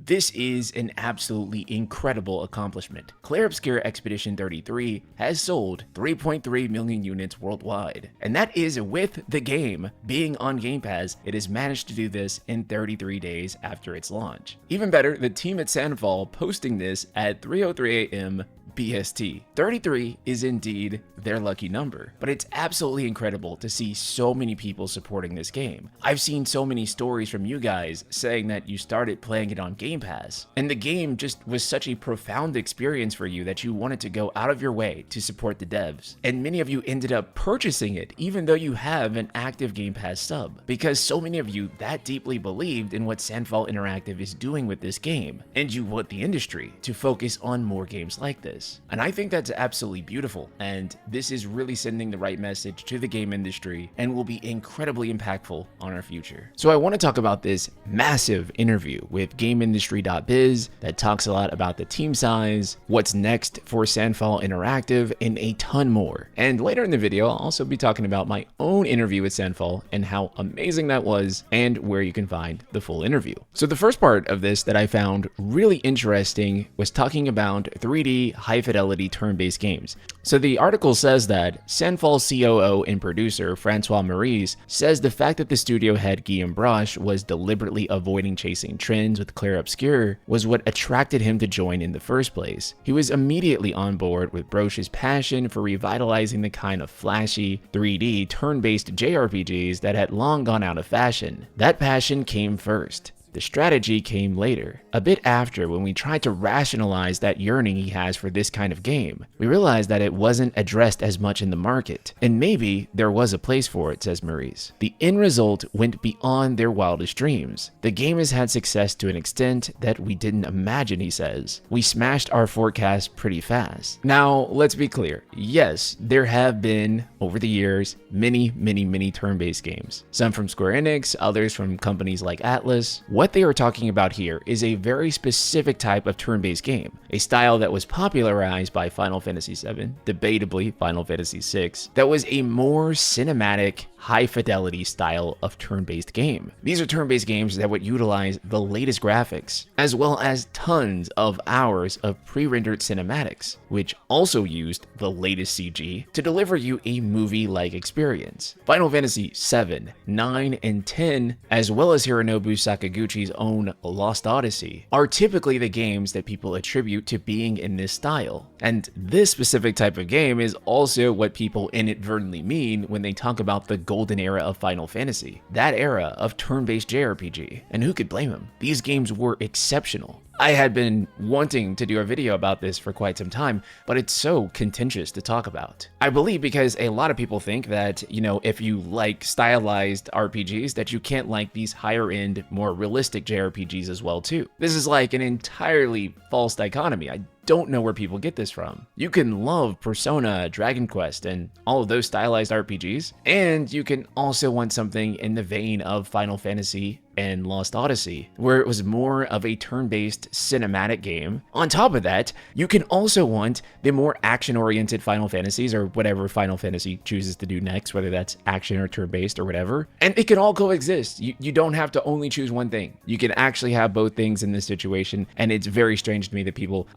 This is an absolutely incredible accomplishment. Clair Obscur Expedition 33 has sold 3.3 million units worldwide, and that is with the game being on Game Pass. It has managed to do this in 33 days after its launch. Even better, the team at Sandfall posting this at 3:03 a.m. BST. 33 is indeed their lucky number, but it's absolutely incredible to see so many people supporting this game. I've seen so many stories from you guys saying that you started playing it on Game Pass, and the game just was such a profound experience for you that you wanted to go out of your way to support the devs. And many of you ended up purchasing it even though you have an active Game Pass sub, because so many of you that deeply believed in what Sandfall Interactive is doing with this game, and you want the industry to focus on more games like this. And I think that's absolutely beautiful, and this is really sending the right message to the game industry and will be incredibly impactful on our future. So I want to talk about this massive interview with GameIndustry.biz that talks a lot about the team size, what's next for Sandfall Interactive, and a ton more. And later in the video, I'll also be talking about my own interview with Sandfall and how amazing that was and where you can find the full interview. So the first part of this that I found really interesting was talking about 3D high-fidelity turn-based games. So the article says that Sandfall COO and producer Francois Maurice says the fact that the studio head Guillaume Broche was deliberately avoiding chasing trends with Clair Obscur was what attracted him to join in the first place. He was immediately on board with Broche's passion for revitalizing the kind of flashy, 3D turn-based JRPGs that had long gone out of fashion. That passion came first. The strategy came later, a bit after when we tried to rationalize that yearning he has for this kind of game. We realized that it wasn't addressed as much in the market, and maybe there was a place for it, says Maurice. The end result went beyond their wildest dreams. The game has had success to an extent that we didn't imagine, he says. We smashed our forecast pretty fast. Now, let's be clear. Yes, there have been, over the years, many turn-based games. Some from Square Enix, others from companies like Atlas. What they are talking about here is a very specific type of turn-based game, a style that was popularized by Final Fantasy VII, debatably Final Fantasy VI, that was a more cinematic, high-fidelity style of turn-based game. These are turn-based games that would utilize the latest graphics, as well as tons of hours of pre-rendered cinematics, which also used the latest CG to deliver you a movie-like experience. Final Fantasy VII, 9, and 10, as well as Hironobu Sakaguchi's own Lost Odyssey, are typically the games that people attribute to being in this style. And this specific type of game is also what people inadvertently mean when they talk about the golden era of Final Fantasy, that era of turn-based JRPG. And who could blame them? These games were exceptional. I had been wanting to do a video about this for quite some time, but it's so contentious to talk about. I believe because a lot of people think that, if you like stylized RPGs, that you can't like these higher end, more realistic JRPGs as well too. This is like an entirely false dichotomy. I don't know where people get this from. You can love Persona, Dragon Quest, and all of those stylized RPGs, and you can also want something in the vein of Final Fantasy and Lost Odyssey, where it was more of a turn-based cinematic game. On top of that, you can also want the more action-oriented Final Fantasies, or whatever Final Fantasy chooses to do next, whether that's action or turn-based or whatever, and it can all coexist. You don't have to only choose one thing. You can actually have both things in this situation, and it's very strange to me that people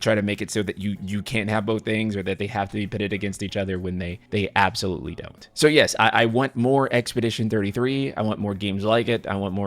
try to make it so that you can't have both things, or that they have to be pitted against each other when they absolutely don't. So yes, I want more Expedition 33. I want more games like it. I want more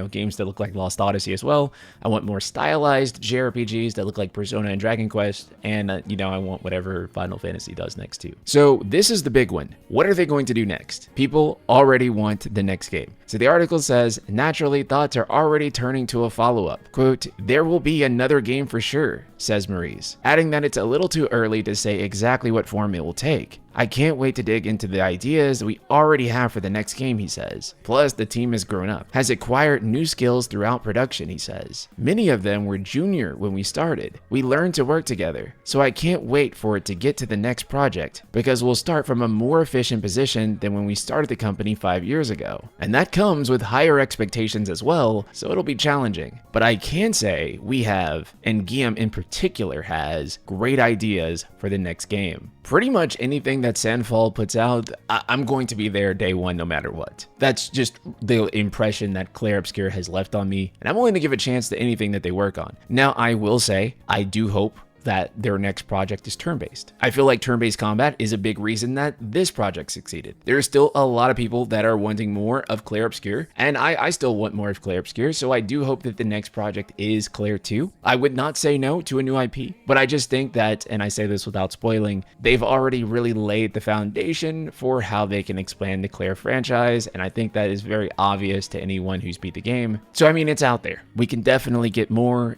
games that look like Lost Odyssey as well. I want more stylized JRPGs that look like Persona and Dragon Quest, and I want whatever Final Fantasy does next too. So this is the big one. What are they going to do next? People already want the next game. So the article says, naturally, thoughts are already turning to a follow-up. Quote, "There will be another game for sure," says Maurice, adding that it's a little too early to say exactly what form it will take. "I can't wait to dig into the ideas we already have for the next game," he says. Plus, the team has grown up, has acquired new skills throughout production, he says. "Many of them were junior when we started. We learned to work together. So I can't wait for it to get to the next project, because we'll start from a more efficient position than when we started the company 5 years ago. And that comes with higher expectations as well, so it'll be challenging. But I can say we have, and Guillaume in particular has, great ideas for the next game. Pretty much anything that Sandfall puts out, I'm going to be there day one no matter what. That's just the impression that Clair Obscur has left on me, and I'm willing to give a chance to anything that they work on. Now, I will say, I do hope that their next project is turn-based. I feel like turn-based combat is a big reason that this project succeeded. There are still a lot of people that are wanting more of Clair Obscur, and I still want more of Clair Obscur, so I do hope that the next project is Clair 2. I would not say no to a new IP, but I just think that, and I say this without spoiling, they've already really laid the foundation for how they can expand the Clair franchise, and I think that is very obvious to anyone who's beat the game. So I mean, it's out there. We can definitely get more.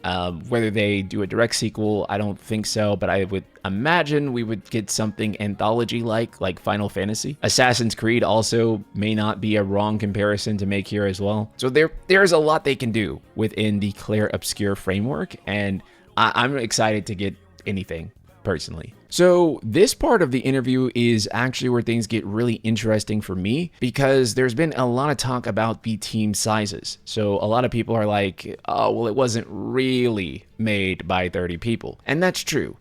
Whether they do a direct sequel, I don't think so, but I would imagine we would get something anthology-like Final Fantasy. Assassin's Creed also may not be a wrong comparison to make here as well. So there's a lot they can do within the Clair Obscur framework, and I'm excited to get anything personally. So this part of the interview is actually where things get really interesting for me, because there's been a lot of talk about the team sizes. So a lot of people are like, oh, well, it wasn't really made by 30 people. And that's true.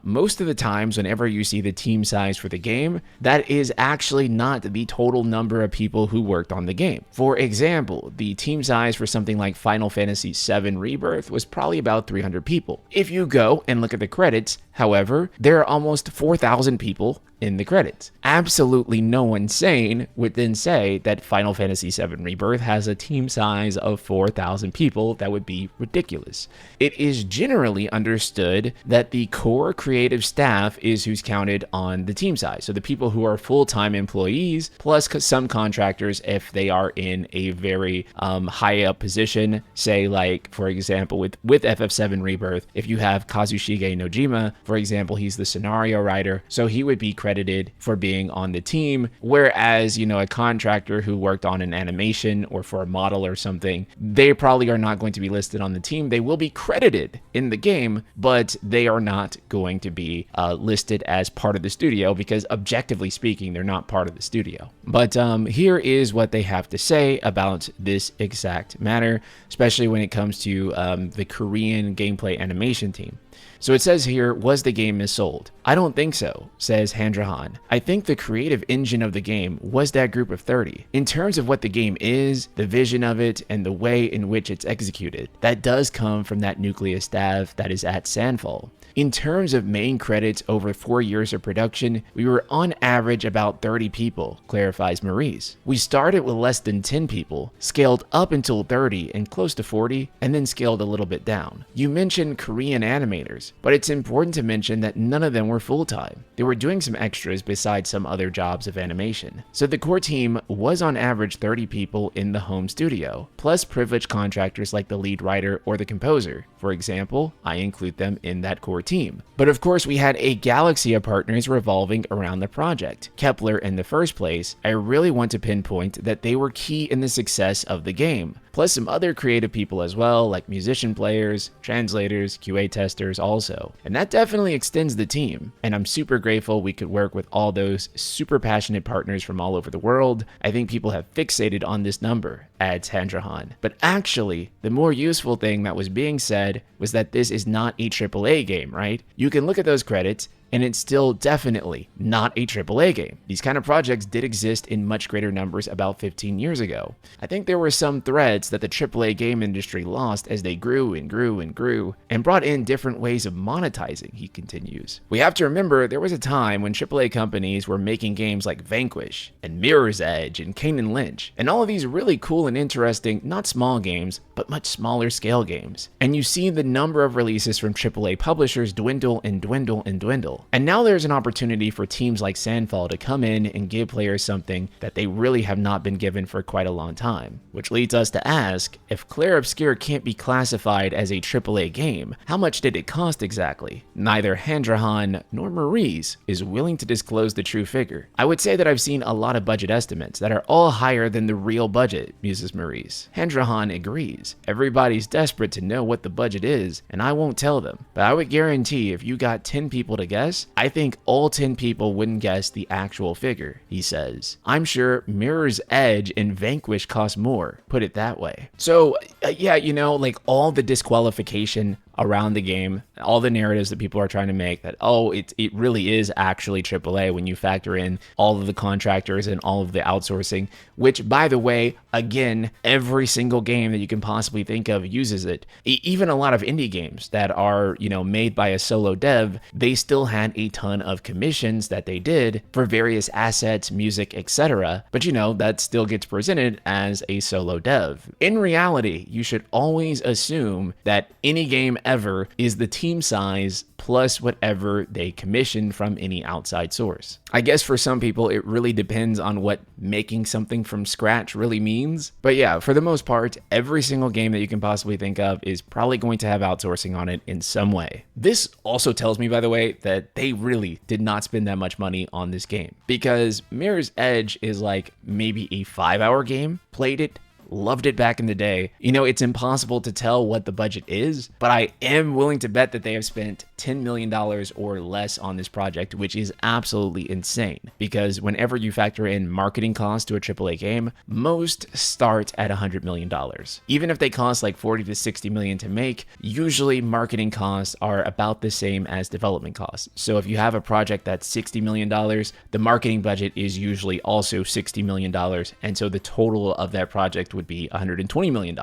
Most of the times, whenever you see the team size for the game, that is actually not the total number of people who worked on the game. For example, the team size for something like Final Fantasy VII Rebirth was probably about 300 people. If you go and look at the credits, however, there are almost 4,000 people in the credits. Absolutely no one sane would then say that Final Fantasy VII Rebirth has a team size of 4,000 people. That would be ridiculous. It is generally understood that the core creative staff is who's counted on the team size. So the people who are full-time employees, plus some contractors if they are in a very high up position, say like, for example, with FF7 Rebirth, if you have Kazushige Nojima, for example, he's the scenario writer, so he would be credited for being on the team, whereas, you know, a contractor who worked on an animation or for a model or something, they probably are not going to be listed on the team. They will be credited in the game, but they are not going to be listed as part of the studio, because objectively speaking, they're not part of the studio. But here is what they have to say about this exact matter, especially when it comes to the Korean gameplay animation team. So it says here, was the game missold? I don't think so, says Handrahan. I think the creative engine of the game was that group of 30. In terms of what the game is, the vision of it, and the way in which it's executed, that does come from that nucleus staff that is at Sandfall. In terms of main credits over 4 years of production, we were on average about 30 people, clarifies Maurice. We started with less than 10 people, scaled up until 30 and close to 40, and then scaled a little bit down. You mentioned Korean animators, but it's important to mention that none of them were full-time. They were doing some extras besides some other jobs of animation. So the core team was on average 30 people in the home studio, plus privileged contractors like the lead writer or the composer. For example, I include them in that core team. But of course, we had a galaxy of partners revolving around the project. Kepler in the first place, I really want to pinpoint that they were key in the success of the game, plus some other creative people as well, like musician players, translators, QA testers also. And that definitely extends the team. And I'm super grateful we could work with all those super passionate partners from all over the world. I think people have fixated on this number, adds Handrahan. But actually, the more useful thing that was being said was that this is not a AAA game, right? You can look at those credits, and it's still definitely not a AAA game. These kind of projects did exist in much greater numbers about 15 years ago. I think there were some threads that the AAA game industry lost as they grew and grew and grew, and brought in different ways of monetizing, he continues. We have to remember there was a time when AAA companies were making games like Vanquish, and Mirror's Edge, and Kane and Lynch, and all of these really cool and interesting, not small games, but much smaller scale games. And you see the number of releases from AAA publishers dwindle and dwindle and dwindle. And now there's an opportunity for teams like Sandfall to come in and give players something that they really have not been given for quite a long time. Which leads us to ask, if Clair Obscur can't be classified as a AAA game, how much did it cost exactly? Neither Handrahan nor Maurice is willing to disclose the true figure. I would say that I've seen a lot of budget estimates that are all higher than the real budget, muses Maurice. Handrahan agrees. Everybody's desperate to know what the budget is, and I won't tell them. But I would guarantee if you got 10 people to guess, guess, I think all 10 people wouldn't guess the actual figure, he says. I'm sure Mirror's Edge and Vanquish cost more, put it that way. So yeah, you know, like all the disqualification around the game, all the narratives that people are trying to make that, oh, it really is actually AAA when you factor in all of the contractors and all of the outsourcing, which, by the way, again, every single game that you can possibly think of uses it. Even a lot of indie games that are, you know, made by a solo dev, they still had a ton of commissions that they did for various assets, music, etc. But, you know, that still gets presented as a solo dev. In reality, you should always assume that any game ever is the team size plus whatever they commission from any outside source. I guess for some people, it really depends on what making something from scratch really means. But yeah, for the most part, every single game that you can possibly think of is probably going to have outsourcing on it in some way. This also tells me, by the way, that they really did not spend that much money on this game, because Mirror's Edge is like maybe a 5-hour game. Played it, loved it back in the day. You know, it's impossible to tell what the budget is, but I am willing to bet that they have spent $10 million or less on this project, which is absolutely insane, because whenever you factor in marketing costs to a AAA game, most start at $100 million. Even if they cost like 40 to 60 million to make, usually marketing costs are about the same as development costs. So if you have a project that's $60 million, the marketing budget is usually also $60 million. And so the total of that project would be $120 million.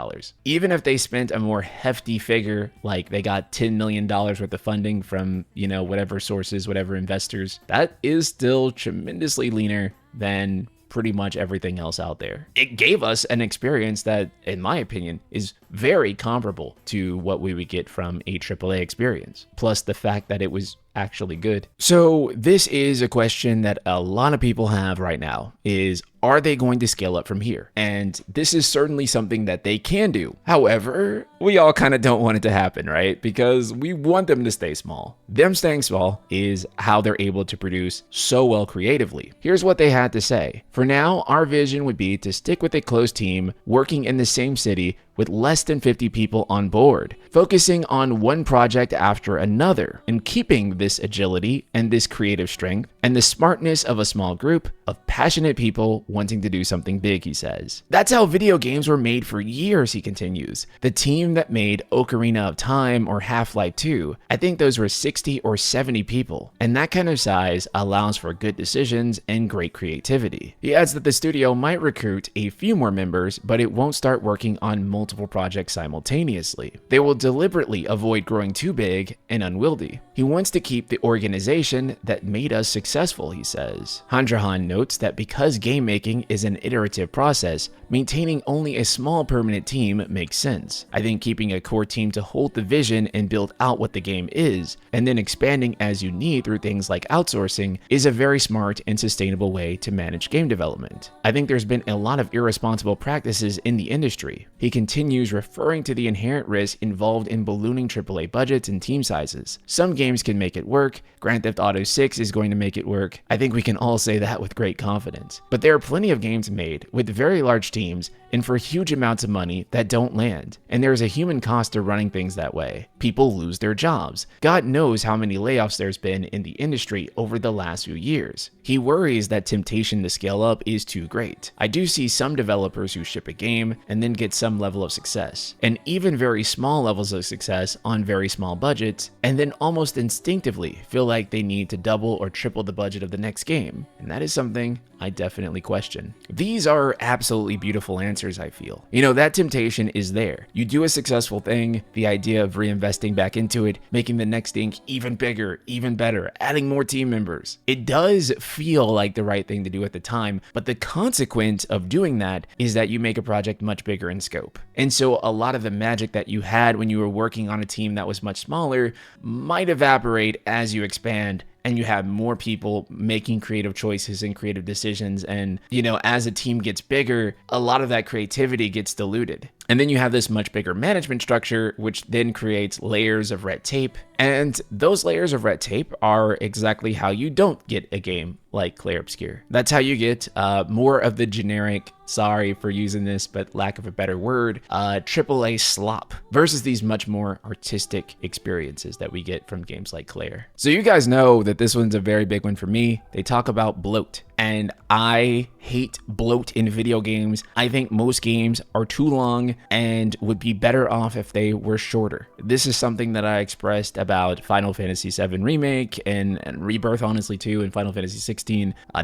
Even if they spent a more hefty figure, like they got $10 million worth of funding from, you know, whatever sources, whatever investors, that is still tremendously leaner than pretty much everything else out there. It gave us an experience that, in my opinion, is very comparable to what we would get from a AAA experience, plus the fact that it was actually good. So this is a question that a lot of people have right now, is are they going to scale up from here? And this is certainly something that they can do. However, we all kind of don't want it to happen, right? Because we want them to stay small. Them staying small is how they're able to produce so well creatively. Here's what they had to say. For now, our vision would be to stick with a close team working in the same city with less than 50 people on board, focusing on one project after another, and keeping this agility and this creative strength and the smartness of a small group of passionate people wanting to do something big, he says. That's how video games were made for years, he continues. The team that made Ocarina of Time or Half-Life 2, I think those were 60 or 70 people, and that kind of size allows for good decisions and great creativity. He adds that the studio might recruit a few more members, but it won't start working on multiple projects simultaneously. They will deliberately avoid growing too big and unwieldy. He wants to keep the organization that made us successful, he says. Handrahan notes that because game making is an iterative process, maintaining only a small permanent team makes sense. I think keeping a core team to hold the vision and build out what the game is, and then expanding as you need through things like outsourcing, is a very smart and sustainable way to manage game development. I think there's been a lot of irresponsible practices in the industry. He continues referring to the inherent risk involved in ballooning AAA budgets and team sizes. Some games can make it work. Grand Theft Auto 6 is going to make it work. I think we can all say that with great confidence. But there are plenty of games made with very large teams and for huge amounts of money that don't land. And there is a human cost to running things that way. People lose their jobs. God knows how many layoffs there's been in the industry over the last few years. He worries that temptation to scale up is too great. I do see some developers who ship a game and then get some level of success, and even very small levels of success on very small budgets, and then almost instinctively feel like they need to double or triple the budget of the next game. And that is something I definitely question. These are absolutely beautiful answers, I feel. You know, that temptation is there. You do a successful thing, the idea of reinvesting back into it, making the next thing even bigger, even better, adding more team members. It does feel like the right thing to do at the time, but the consequence of doing that is that you make a project much bigger in scope. And so a lot of the magic that you had when you were working on a team that was much smaller might evaporate as you expand and you have more people making creative choices and creative decisions. And, you know, as a team gets bigger, a lot of that creativity gets diluted. And then you have this much bigger management structure, which then creates layers of red tape. And those layers of red tape are exactly how you don't get a game like Clair Obscur. That's how you get more of the generic, sorry for using this, but lack of a better word, AAA slop versus these much more artistic experiences that we get from games like Clair. So you guys know that this one's a very big one for me. They talk about bloat, and I hate bloat in video games. I think most games are too long and would be better off if they were shorter. This is something that I expressed about Final Fantasy VII Remake and Rebirth, honestly, too, and Final Fantasy 16.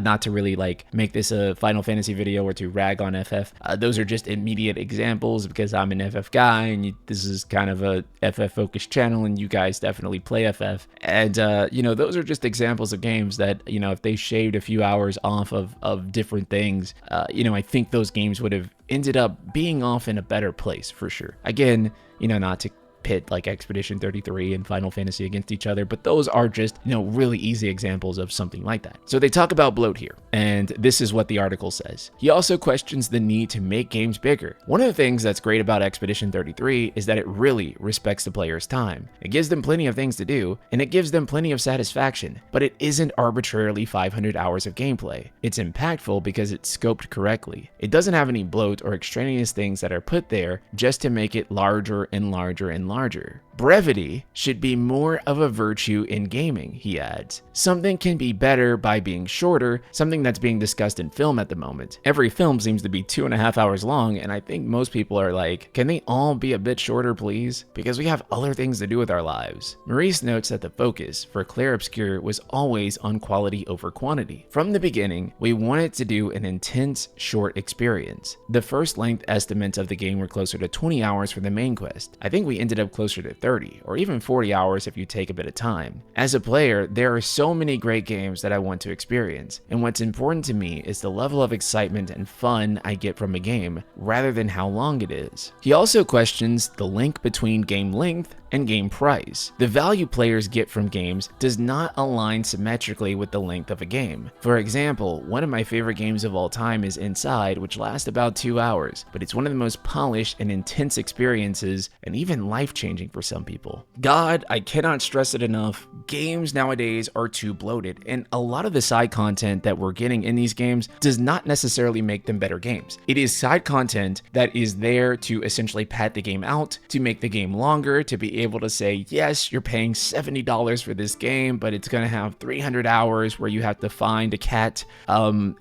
Not to really like make this a Final Fantasy video or to rag on FF. Those are just immediate examples because I'm an FF guy, and this is kind of a FF focused channel, and you guys definitely play FF. And you know, those are just examples of games that, you know, if they shaved a few hours off of different things, you know, I think those games would have ended up being off in a better place for sure. Again, you know, not to pit like Expedition 33 and Final Fantasy against each other, but those are just, you know, really easy examples of something like that. So they talk about bloat here, and this is what the article says. He also questions the need to make games bigger. One of the things that's great about Expedition 33 is that it really respects the player's time. It gives them plenty of things to do, and it gives them plenty of satisfaction, but it isn't arbitrarily 500 hours of gameplay. It's impactful because it's scoped correctly. It doesn't have any bloat or extraneous things that are put there just to make it larger and larger and larger. Brevity should be more of a virtue in gaming, he adds. Something can be better by being shorter, something that's being discussed in film at the moment. Every film seems to be 2.5 hours long, and I think most people are like, can they all be a bit shorter, please? Because we have other things to do with our lives. Maurice notes that the focus for Clair Obscur was always on quality over quantity. From the beginning, we wanted to do an intense, short experience. The first length estimates of the game were closer to 20 hours for the main quest. I think we ended up closer to 30 or even 40 hours if you take a bit of time. As a player, there are so many great games that I want to experience, and what's important to me is the level of excitement and fun I get from a game rather than how long it is. He also questions the link between game length and game price. The value players get from games does not align symmetrically with the length of a game. For example, one of my favorite games of all time is Inside, which lasts about 2 hours, but it's one of the most polished and intense experiences, and even life-changing for some people. God, I cannot stress it enough, games nowadays are too bloated, and a lot of the side content that we're getting in these games does not necessarily make them better games. It is side content that is there to essentially pad the game out, to make the game longer, to be able to say, yes, you're paying $70 for this game, but it's going to have 300 hours where you have to find a cat and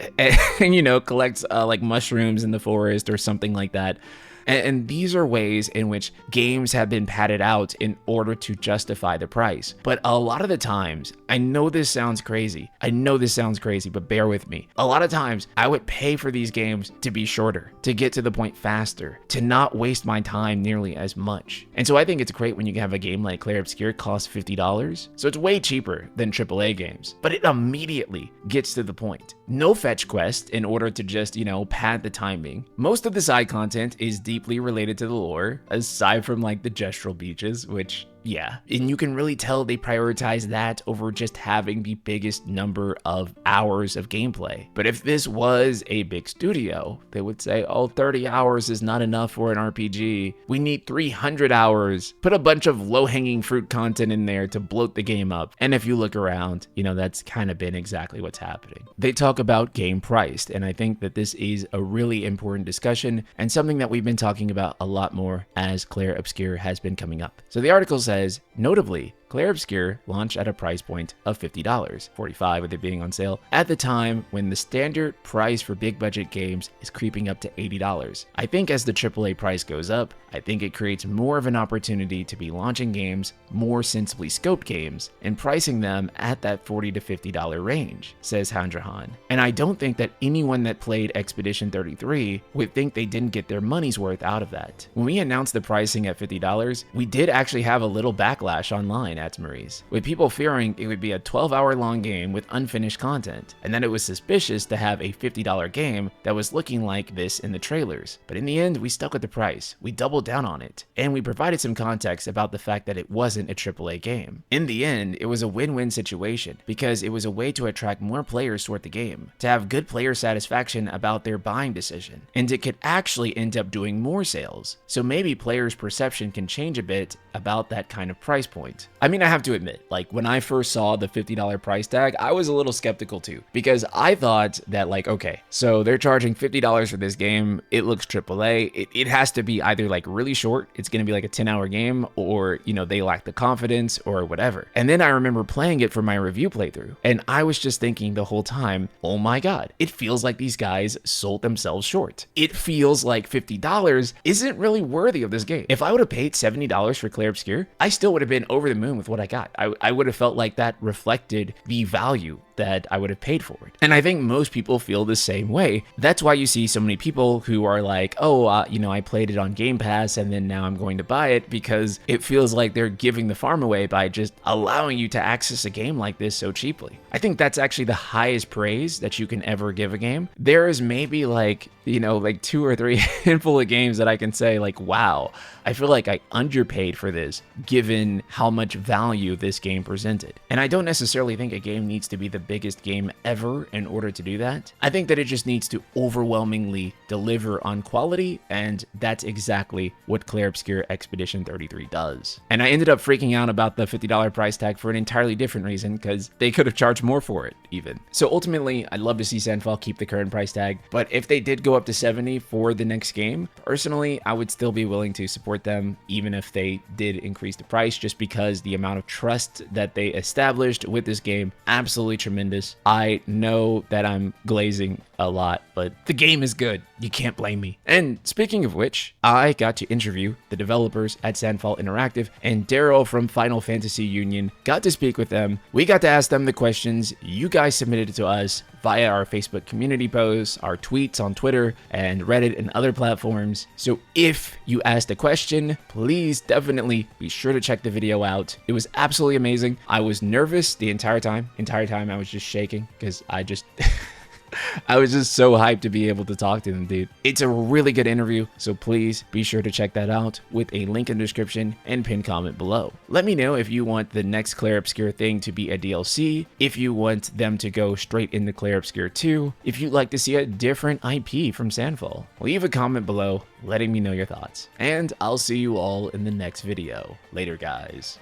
you know, collect like mushrooms in the forest or something like that. And these are ways in which games have been padded out in order to justify the price. But a lot of the times, I know this sounds crazy, but bear with me. A lot of times, I would pay for these games to be shorter, to get to the point faster, to not waste my time nearly as much. And so I think it's great when you can have a game like Clair Obscur cost $50. So it's way cheaper than AAA games, but it immediately gets to the point. No fetch quest in order to just, you know, pad the timing. Most of the side content is deeply related to the lore, aside from like the gestural beaches, which yeah, and you can really tell they prioritize that over just having the biggest number of hours of gameplay. But if this was a big studio, they would say, oh, 30 hours is not enough for an RPG. We need 300 hours. Put a bunch of low-hanging fruit content in there to bloat the game up. And if you look around, you know, that's kind of been exactly what's happening. They talk about game priced, and I think that this is a really important discussion and something that we've been talking about a lot more as Clair Obscur has been coming up. So the article says, notably, Clair Obscur launched at a price point of $50, $45 with it being on sale, at the time when the standard price for big budget games is creeping up to $80. I think as the AAA price goes up, I think it creates more of an opportunity to be launching games, more sensibly scoped games, and pricing them at that $40 to $50 range, says Handrahan. And I don't think that anyone that played Expedition 33 would think they didn't get their money's worth out of that. When we announced the pricing at $50, we did actually have a little backlash online adds Maurice, with people fearing it would be a 12-hour long game with unfinished content, and that it was suspicious to have a $50 game that was looking like this in the trailers. But in the end, we stuck with the price, we doubled down on it, and we provided some context about the fact that it wasn't a AAA game. In the end, it was a win-win situation, because it was a way to attract more players toward the game, to have good player satisfaction about their buying decision, and it could actually end up doing more sales. So maybe players' perception can change a bit about that kind of price point. I mean, I have to admit, like when I first saw the $50 price tag, I was a little skeptical too, because I thought that like, okay, so they're charging $50 for this game, it looks AAA, it has to be either like really short, it's gonna be like a 10-hour game, or you know, they lack the confidence or whatever. And then I remember playing it for my review playthrough, and I was just thinking the whole time, oh my god, it feels like these guys sold themselves short. It feels like $50 isn't really worthy of this game. If I would have paid $70 for Clair Obscur, I still would have been over the moon with what I got. I would have felt like that reflected the value that I would have paid for it. And I think most people feel the same way. That's why you see so many people who are like, oh, you know, I played it on Game Pass and then now I'm going to buy it, because it feels like they're giving the farm away by just allowing you to access a game like this so cheaply. I think that's actually the highest praise that you can ever give a game. There is maybe like, you know, like 2 or 3 handful of games that I can say like, wow, I feel like I underpaid for this given how much value this game presented. And I don't necessarily think a game needs to be the biggest game ever in order to do that. I think that it just needs to overwhelmingly deliver on quality, and that's exactly what Clair Obscur Expedition 33 does. And I ended up freaking out about the $50 price tag for an entirely different reason, because they could have charged more for it even. So ultimately, I'd love to see Sandfall keep the current price tag, but if they did go up to 70 for the next game, personally, I would still be willing to support them even if they did increase the price, just because the amount of trust that they established with this game, absolutely tremendous. I know that I'm glazing a lot, but the game is good. You can't blame me. And speaking of which, I got to interview the developers at Sandfall Interactive, and Daryl from Final Fantasy Union got to speak with them. We got to ask them the questions you guys submitted to us via our Facebook community posts, our tweets on Twitter, and Reddit and other platforms. So if you asked a question, please definitely be sure to check the video out. It was absolutely amazing. I was nervous the entire time. I was just shaking because I was just so hyped to be able to talk to them, dude. It's a really good interview, so please be sure to check that out with a link in the description and pinned comment below. Let me know if you want the next Clair Obscur thing to be a DLC, if you want them to go straight into Clair Obscur 2, if you'd like to see a different IP from Sandfall. Leave a comment below letting me know your thoughts, and I'll see you all in the next video. Later, guys.